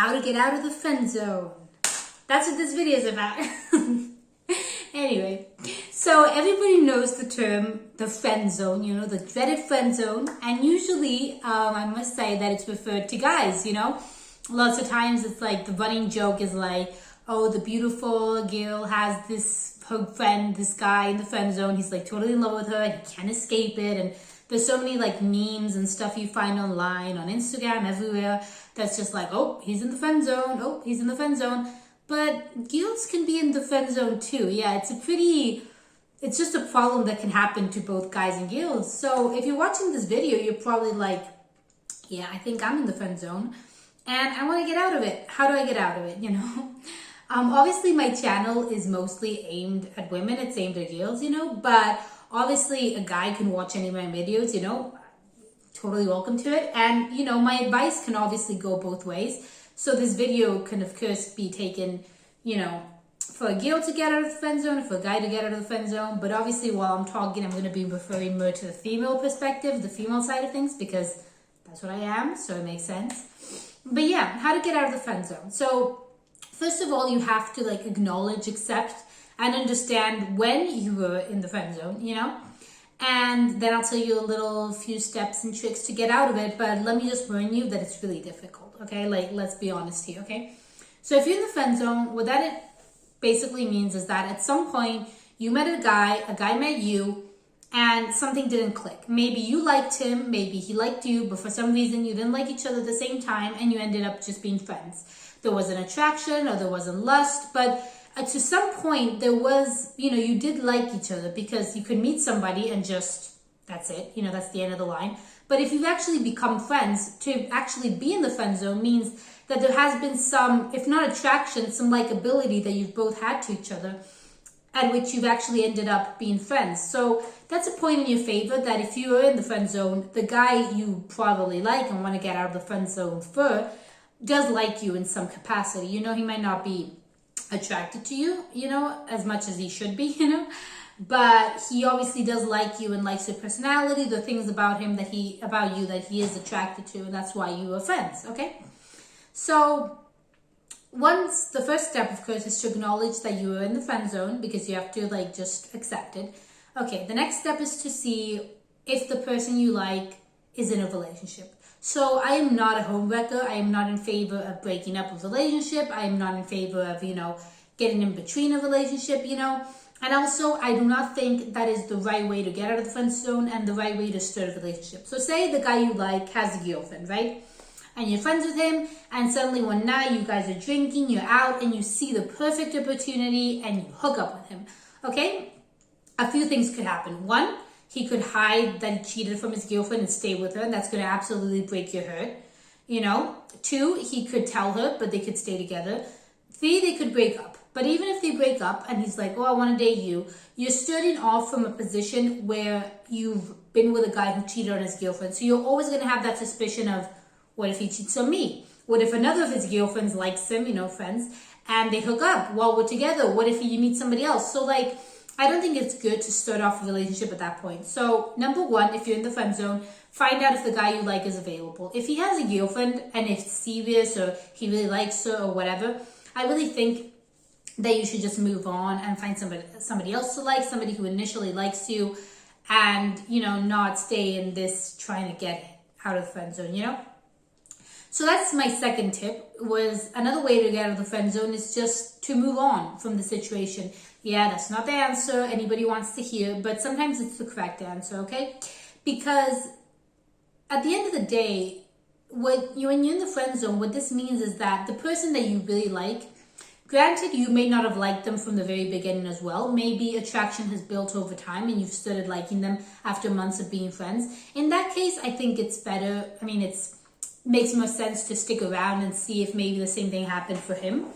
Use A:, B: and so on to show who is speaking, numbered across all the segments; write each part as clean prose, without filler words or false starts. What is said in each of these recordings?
A: how to get out of the friend zone. That's what this video is about. Anyway, so everybody knows the term, the friend zone, you know, the dreaded friend zone. And usually, I must say that it's referred to guys, you know. Lots of times it's like the running joke is like, oh, the beautiful girl has her friend, this guy in the friend zone. He's like totally in love with her. He can't escape it. And there's so many like memes and stuff you find online, on Instagram, everywhere. That's just like, oh, he's in the friend zone. Oh, he's in the friend zone. But girls can be in the friend zone too. Yeah, it's just a problem that can happen to both guys and girls. So if you're watching this video, you're probably like, yeah, I think I'm in the friend zone and I want to get out of it. How do I get out of it, you know? Obviously my channel is mostly aimed at women. It's aimed at girls, you know, but obviously a guy can watch any of my videos, you know, totally welcome to it. And, you know, my advice can obviously go both ways. So this video can, of course, be taken, you know, for a girl to get out of the friend zone, for a guy to get out of the friend zone. But obviously, while I'm talking, I'm going to be referring more to the female perspective, the female side of things, because that's what I am. So it makes sense. But yeah, how to get out of the friend zone. So first of all, you have to like acknowledge, accept, and understand when you were in the friend zone, you know. And then I'll tell you a few steps and tricks to get out of it. But let me just warn you that it's really difficult, okay? Like, let's be honest here, okay? So if you're in the friend zone, what that it basically means is that at some point you met a guy met you, and something didn't click. Maybe you liked him, maybe he liked you, but for some reason you didn't like each other at the same time, and you ended up just being friends. There wasn't attraction or there wasn't lust, but to some point there was, you know, you did like each other, because you could meet somebody and just, that's it, you know, that's the end of the line. But if you've actually become friends, to actually be in the friend zone means that there has been some, if not attraction, some likability that you've both had to each other, at which you've actually ended up being friends. So that's a point in your favor, that if you are in the friend zone, the guy you probably like and want to get out of the friend zone for does like you in some capacity. You know, he might not be attracted to you, you know, as much as he should be, you know, but he obviously does like you and likes your personality, the things about him about you that he is attracted to, and that's why you are friends, okay? So the first step, of course, is to acknowledge that you are in the friend zone, because you have to like just accept it. Okay, the next step is to see if the person you like is in a relationship. So I am not a homewrecker. I am not in favor of breaking up a relationship. I am not in favor of, you know, getting in between a relationship, you know. And also, I do not think that is the right way to get out of the friend zone and the right way to start a relationship. So say the guy you like has a girlfriend, right? And you're friends with him, and suddenly one night you guys are drinking, you're out, and you see the perfect opportunity and you hook up with him, okay? A few things could happen. One, he could hide that he cheated from his girlfriend and stay with her, and that's going to absolutely break your heart, you know. Two, he could tell her, but they could stay together. Three, they could break up. But even if they break up and he's like, oh, I want to date you, you're starting off from a position where you've been with a guy who cheated on his girlfriend. So you're always going to have that suspicion of, what if he cheats on me? What if another of his girlfriends likes him, you know, friends, and they hook up while we're together? What if you meet somebody else? So like, I don't think it's good to start off a relationship at that point. So number one, if you're in the friend zone, find out if the guy you like is available. If he has a girlfriend and it's serious, or he really likes her or whatever, I really think that you should just move on and find somebody else to like, somebody who initially likes you, and, you know, not stay in this trying to get out of the friend zone, you know? So that's my second tip. Was another way to get out of the friend zone is just to move on from the situation. Yeah, that's not the answer anybody wants to hear, but sometimes it's the correct answer, okay? Because at the end of the day, when you're in the friend zone, what this means is that the person that you really like, granted, you may not have liked them from the very beginning as well. Maybe attraction has built over time and you've started liking them after months of being friends. In that case, I think it's better. I mean, makes more sense to stick around and see if maybe the same thing happened for him.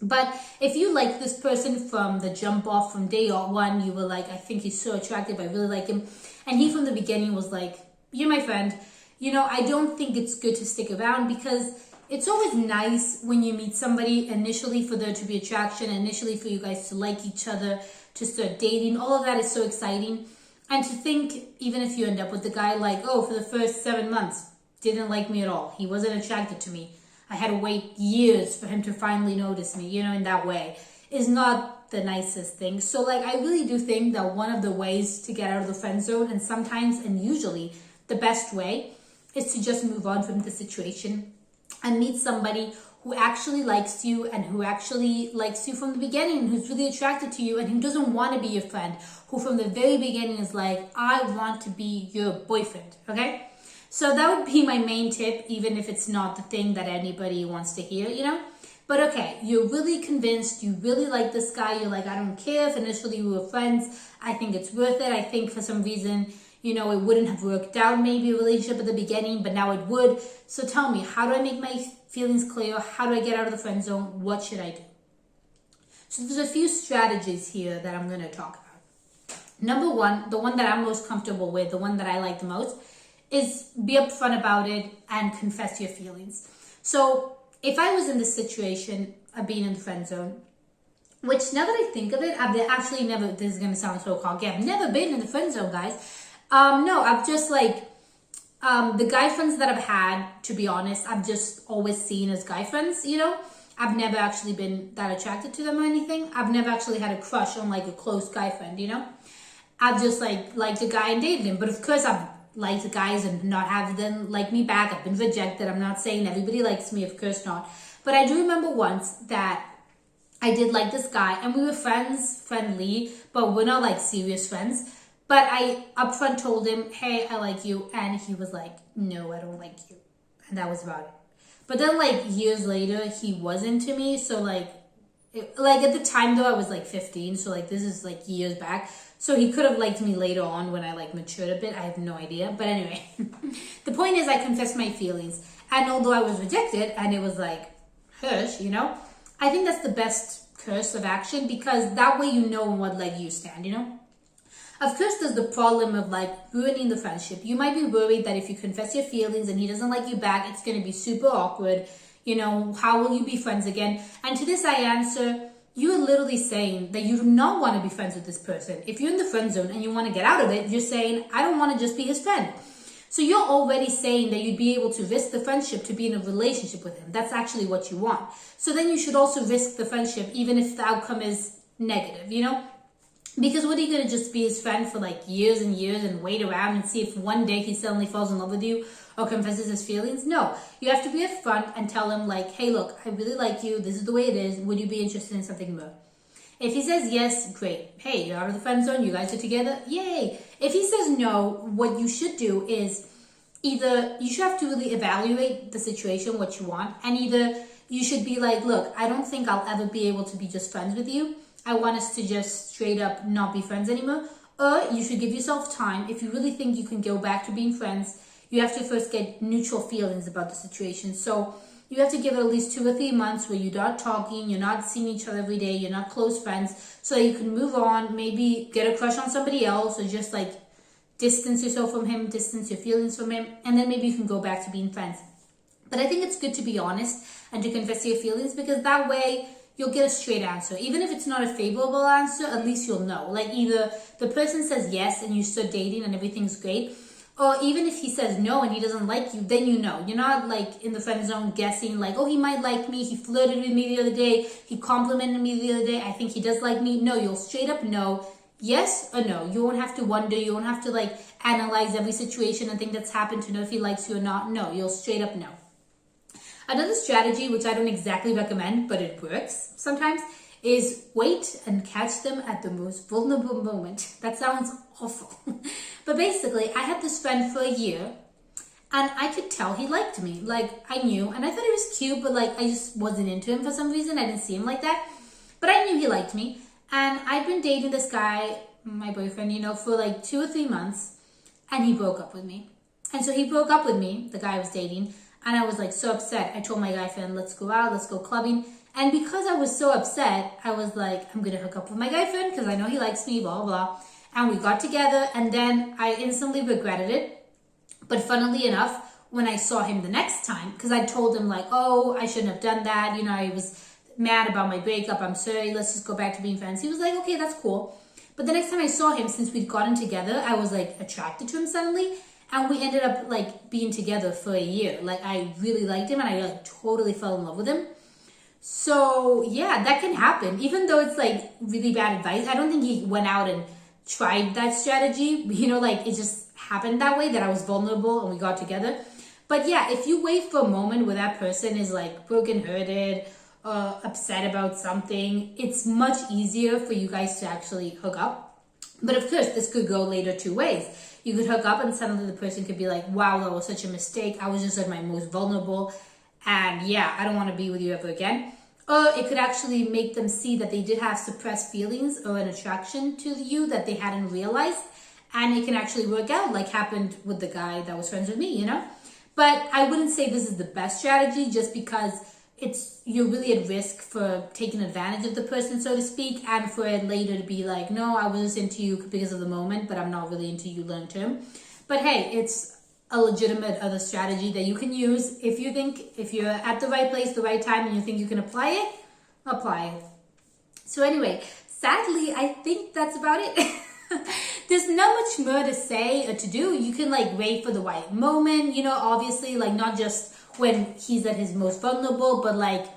A: But if you like this person from the jump off, from day one, you were like, I think he's so attractive, I really like him, and he from the beginning was like, you're my friend, you know, I don't think it's good to stick around, because it's always nice when you meet somebody initially for there to be attraction, initially for you guys to like each other, to start dating. All of that is so exciting. And to think, even if you end up with the guy like, oh, for the first 7 months, didn't like me at all, he wasn't attracted to me, I had to wait years for him to finally notice me, you know, in that way, is not the nicest thing. So like, I really do think that one of the ways to get out of the friend zone, and sometimes and usually the best way, is to just move on from the situation and meet somebody who actually likes you and who actually likes you from the beginning, who's really attracted to you and who doesn't want to be your friend, who from the very beginning is like, I want to be your boyfriend, okay? So that would be my main tip, even if it's not the thing that anybody wants to hear, you know? But okay, you're really convinced, you really like this guy, you're like, I don't care if initially we were friends, I think it's worth it. I think for some reason, you know, it wouldn't have worked out, maybe a relationship at the beginning, but now it would. So tell me, how do I make my feelings clear? How do I get out of the friend zone? What should I do? So there's a few strategies here that I'm going to talk about. Number one, the one that I'm most comfortable with, the one that I like the most, is be upfront about it and confess your feelings. So if I was in this situation of being in the friend zone, which now that I think of it, I've actually never, this is going to sound so cocky, I've never been in the friend zone, guys. No, I've just like, the guy friends that I've had, to be honest, I've just always seen as guy friends, you know? I've never actually been that attracted to them or anything. I've never actually had a crush on like a close guy friend, you know? I've just like liked a guy and dated him. But of course I've liked guys and not have them like me back. I've been rejected. I'm not saying everybody likes me, of course not. But I do remember once that I did like this guy and we were friendly, but we're not like serious friends. But I upfront told him, hey, I like you. And he was like, no, I don't like you. And that was about it. But then like years later, he was into me. So like at the time though, I was like 15. So like this is like years back. So he could have liked me later on when I like matured a bit. I have no idea. But anyway, the point is I confessed my feelings. And although I was rejected and it was like, hush, you know, I think that's the best course of action because that way you know on what leg you stand, you know. Of course, there's the problem of like ruining the friendship. You might be worried that if you confess your feelings and he doesn't like you back, it's going to be super awkward. You know, how will you be friends again? And to this I answer, you are literally saying that you do not want to be friends with this person. If you're in the friend zone and you want to get out of it, you're saying, I don't want to just be his friend. So you're already saying that you'd be able to risk the friendship to be in a relationship with him. That's actually what you want. So then you should also risk the friendship even if the outcome is negative, you know? Because what are you going to just be his friend for like years and years and wait around and see if one day he suddenly falls in love with you or confesses his feelings? No, you have to be upfront and tell him like, hey, look, I really like you. This is the way it is. Would you be interested in something more? If he says yes, great. Hey, you're out of the friend zone. You guys are together. Yay. If he says no, what you should do is either you should have to really evaluate the situation, what you want, and either you should be like, look, I don't think I'll ever be able to be just friends with you. I want us to just straight up not be friends anymore. Or you should give yourself time. If you really think you can go back to being friends, you have to first get neutral feelings about the situation. So you have to give it at least 2 or 3 months where you're not talking, you're not seeing each other every day, you're not close friends, so that you can move on, maybe get a crush on somebody else, or just like distance yourself from him, distance your feelings from him, and then maybe you can go back to being friends. But I think it's good to be honest and to confess your feelings because that way you'll get a straight answer. Even if it's not a favorable answer, at least you'll know. Like either the person says yes and you start dating and everything's great, or even if he says no and he doesn't like you, then you know. You're not like in the friend zone guessing like, oh, he might like me, he flirted with me the other day, he complimented me the other day, I think he does like me. No, you'll straight up know, yes or no. You won't have to wonder, you won't have to like analyze every situation and think that's happened to know if he likes you or not. No, you'll straight up know. Another strategy, which I don't exactly recommend, but it works sometimes, is wait and catch them at the most vulnerable moment. That sounds awful. But basically, I had this friend for a year, and I could tell he liked me. Like, I knew, and I thought he was cute, but like, I just wasn't into him for some reason. I didn't see him like that. But I knew he liked me, and I'd been dating this guy, my boyfriend, you know, for like 2 or 3 months, and he broke up with me. And so he broke up with me, the guy I was dating, and I was like so upset. I told my guy friend, let's go out, let's go clubbing. And because I was so upset, I was like, I'm going to hook up with my guy friend because I know he likes me, blah, blah. And we got together and then I instantly regretted it. But funnily enough, when I saw him the next time, because I told him like, oh, I shouldn't have done that. You know, I was mad about my breakup. I'm sorry. Let's just go back to being friends. He was like, okay, that's cool. But the next time I saw him, since we'd gotten together, I was like attracted to him suddenly. And we ended up like being together for a year. Like I really liked him and I like totally fell in love with him. So yeah, that can happen. Even though it's like really bad advice, I don't think he went out and tried that strategy. You know, like it just happened that way, that I was vulnerable and we got together. But yeah, if you wait for a moment where that person is like brokenhearted, upset about something, it's much easier for you guys to actually hook up. But of course, this could go later two ways. You could hook up and suddenly the person could be like, wow, that was such a mistake. I was just at my most vulnerable. And yeah, I don't want to be with you ever again. Or it could actually make them see that they did have suppressed feelings or an attraction to you that they hadn't realized. And it can actually work out, like happened with the guy that was friends with me, you know? But I wouldn't say this is the best strategy, just because you're really at risk for taking advantage of the person, so to speak, and for it later to be like, no, I was just into you because of the moment, but I'm not really into you long term. But hey, it's a legitimate other strategy that you can use if you think, if you're at the right place, the right time, and you think you can apply it, apply it. So anyway, sadly, I think that's about it. There's not much more to say or to do. You can like wait for the right moment, you know, obviously, like not just when he's at his most vulnerable, but like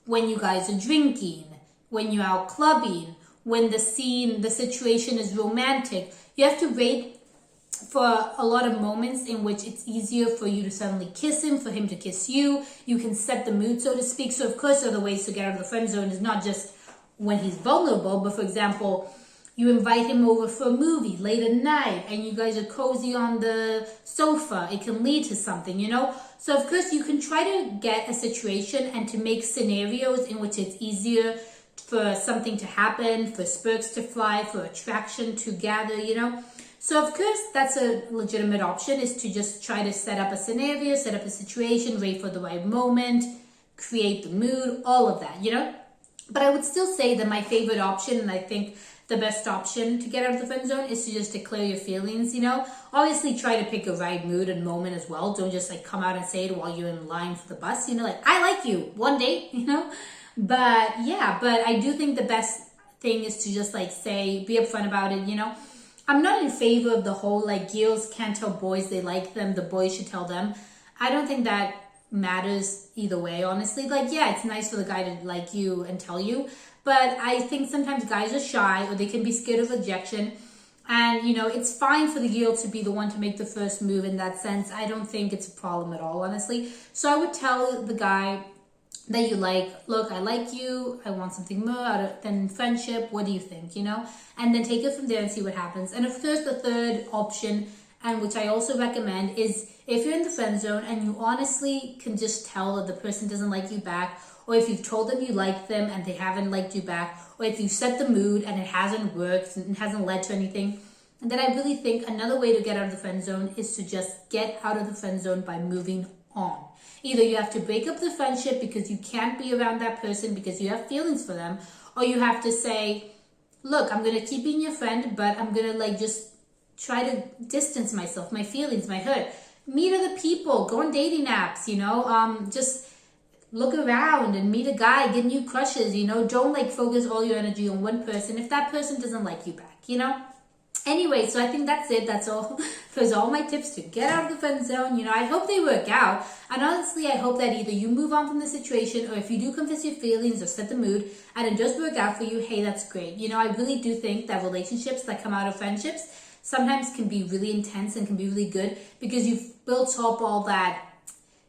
A: when you guys are drinking, when you're out clubbing, when the situation is romantic. You have to wait for a lot of moments in which it's easier for you to suddenly kiss him, for him to kiss you. You can set the mood, so to speak. So of course, other ways to get out of the friend zone is not just when he's vulnerable, but for example, you invite him over for a movie late at night and you guys are cozy on the sofa. It can lead to something, you know? So of course you can try to get a situation and to make scenarios in which it's easier for something to happen, for sparks to fly, for attraction to gather, you know? So of course that's a legitimate option, is to just try to set up a scenario, set up a situation, wait for the right moment, create the mood, all of that, you know? But I would still say that my favorite option, and I think the best option to get out of the friend zone, is to just declare your feelings, you know? Obviously try to pick a right mood and moment as well. Don't just like come out and say it while you're in line for the bus, you know, like, I like you, one date, you know? But yeah, but I do think the best thing is to just like say, be upfront about it, you know? I'm not in favor of the whole like girls can't tell boys they like them, the boys should tell them. I don't think that matters either way, honestly. Like, yeah, it's nice for the guy to like you and tell you, but I think sometimes guys are shy or they can be scared of rejection. And, you know, it's fine for the girl to be the one to make the first move in that sense. I don't think it's a problem at all, honestly. So I would tell the guy that you like, look, I like you. I want something more than friendship. What do you think, you know? And then take it from there and see what happens. And of course, the third option, and which I also recommend, is if you're in the friend zone and you honestly can just tell that the person doesn't like you back, or if you've told them you like them and they haven't liked you back, or if you've set the mood and it hasn't worked and it hasn't led to anything, and then I really think another way to get out of the friend zone is to just get out of the friend zone by moving on. Either you have to break up the friendship because you can't be around that person because you have feelings for them, or you have to say, look, I'm going to keep being your friend, but I'm going to like just try to distance myself, my feelings, my hurt. Meet other people, go on dating apps, you know, just look around and meet a guy, get new crushes, you know. Don't like focus all your energy on one person if that person doesn't like you back, you know. Anyway, so I think that's it. That's all. Those are all my tips to get out of the friend zone. You know, I hope they work out. And honestly, I hope that either you move on from the situation, or if you do confess your feelings or set the mood and it does work out for you, hey, that's great. You know, I really do think that relationships that come out of friendships sometimes can be really intense and can be really good because you've built up all that,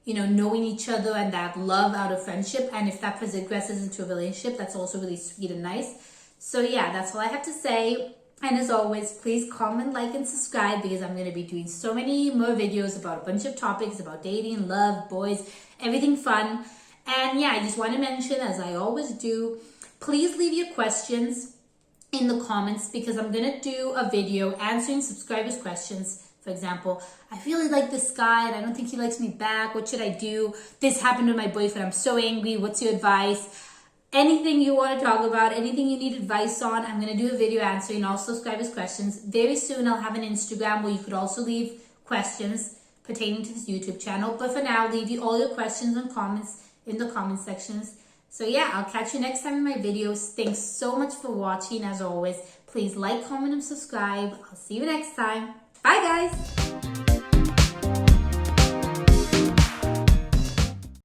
A: you know, knowing each other and that love out of friendship. And if that progresses into a relationship, that's also really sweet and nice. So yeah, that's all I have to say. And as always, please comment, like, and subscribe because I'm going to be doing so many more videos about a bunch of topics about dating, love, boys, everything fun. And yeah, I just want to mention, as I always do, please leave your questions in the comments because I'm going to do a video answering subscribers' questions. For example, I really like this guy and I don't think he likes me back. What should I do? This happened to my boyfriend. I'm so angry. What's your advice? Anything you want to talk about, anything you need advice on, I'm going to do a video answering all subscribers' questions. Very soon I'll have an Instagram where you could also leave questions pertaining to this YouTube channel. But for now, leave all your questions and comments in the comment sections. So yeah, I'll catch you next time in my videos. Thanks so much for watching. As always, please like, comment, and subscribe. I'll see you next time. Bye guys!